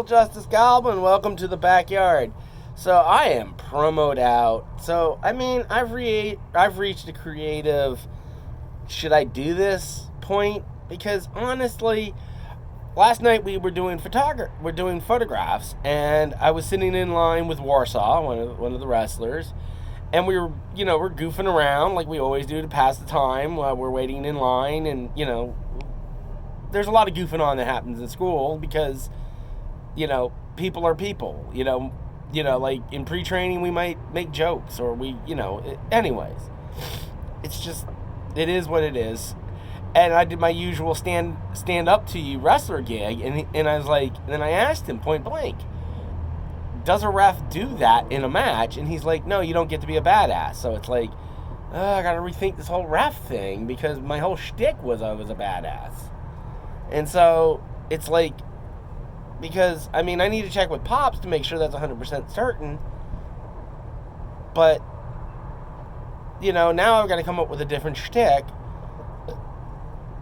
Justice Goblin, welcome to the backyard. So I am promoed out. So I mean, I've reached a creative should I do this point because honestly, last night we're doing photographs, and I was sitting in line with Warsaw, one of the wrestlers, and we're goofing around like we always do to pass the time while we're waiting in line, and there's a lot of goofing on that happens in school because people are people. Like in pre-training, we might make jokes or anyways. It's just, it is what it is. And I did my usual stand up to you wrestler gig, and I was like, and then I asked him point blank, does a ref do that in a match? And he's like, no, you don't get to be a badass. So it's like, I gotta rethink this whole ref thing because my whole shtick was I was a badass. And so it's like, because, I mean, I need to check with Pops to make sure that's 100% certain. But, now I've got to come up with a different shtick.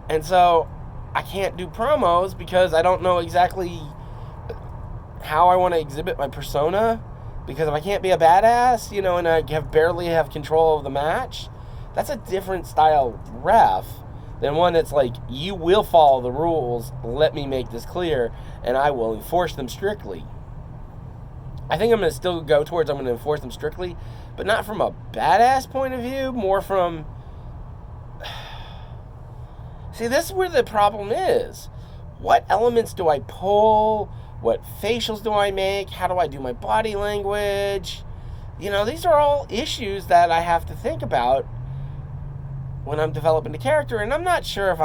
And so I can't do promos because I don't know exactly how I want to exhibit my persona. Because if I can't be a badass, and I barely have control of the match, that's a different style ref than one that's like, you will follow the rules, let me make this clear, and I will enforce them strictly. I think I'm going to still go towards I'm going to enforce them strictly, but not from a badass point of view, more from... See, this is where the problem is. What elements do I pull? What facials do I make? How do I do my body language? These are all issues that I have to think about when I'm developing a character, and I'm not sure if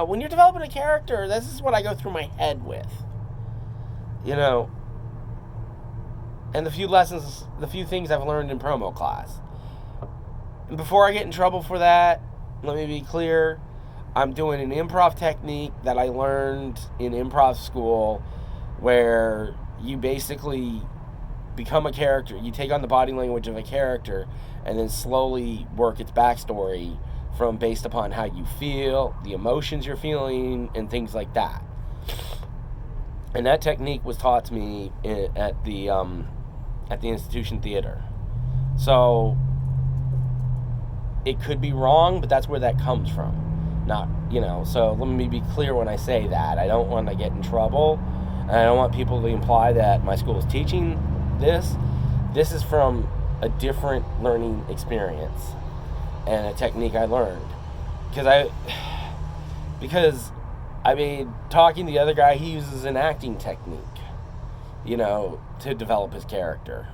when you're developing a character, this is what I go through my head with. And the few things I've learned in promo class. And before I get in trouble for that, let me be clear, I'm doing an improv technique that I learned in improv school where you basically become a character. You take on the body language of a character and then slowly work its backstory from based upon how you feel, the emotions you're feeling, and things like that. And that technique was taught to me at the institution theater. So it could be wrong, but that's where that comes from. Not, so let me be clear when I say that. I don't want to get in trouble, and I don't want people to imply that my school is teaching this. This is from a different learning experience and a technique I learned. Because talking to the other guy, he uses an acting technique, to develop his character,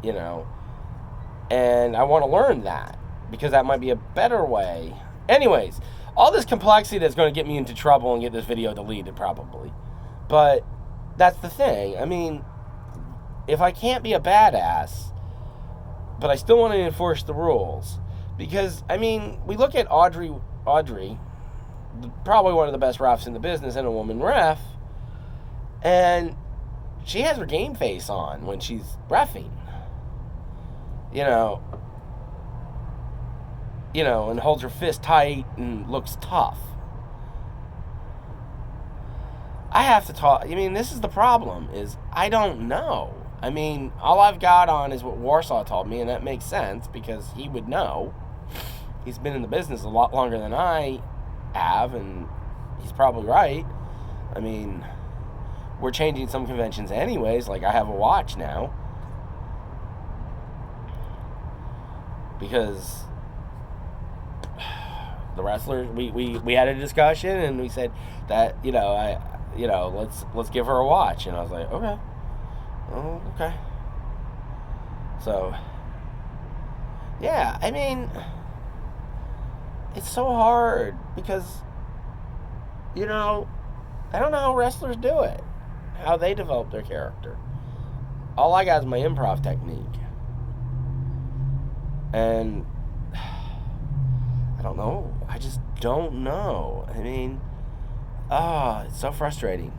and I want to learn that because that might be a better way. Anyways, all this complexity that's going to get me into trouble and get this video deleted probably. But that's the thing. I mean, if I can't be a badass, but I still want to enforce the rules, because, we look at Audrey, probably one of the best refs in the business and a woman ref, and she has her game face on when she's reffing. And holds her fist tight and looks tough. I have to talk. This is the problem, is I don't know. All I've got on is what Warsaw told me, and that makes sense because he would know. He's been in the business a lot longer than I have, and he's probably right. We're changing some conventions anyways, like I have a watch now. Because the wrestlers, we had a discussion, and we said that, let's give her a watch. And I was like, okay. Oh, okay. So, yeah, it's so hard because, I don't know how wrestlers do it, how they develop their character. All I got is my improv technique. And I don't know. I just don't know. It's so frustrating.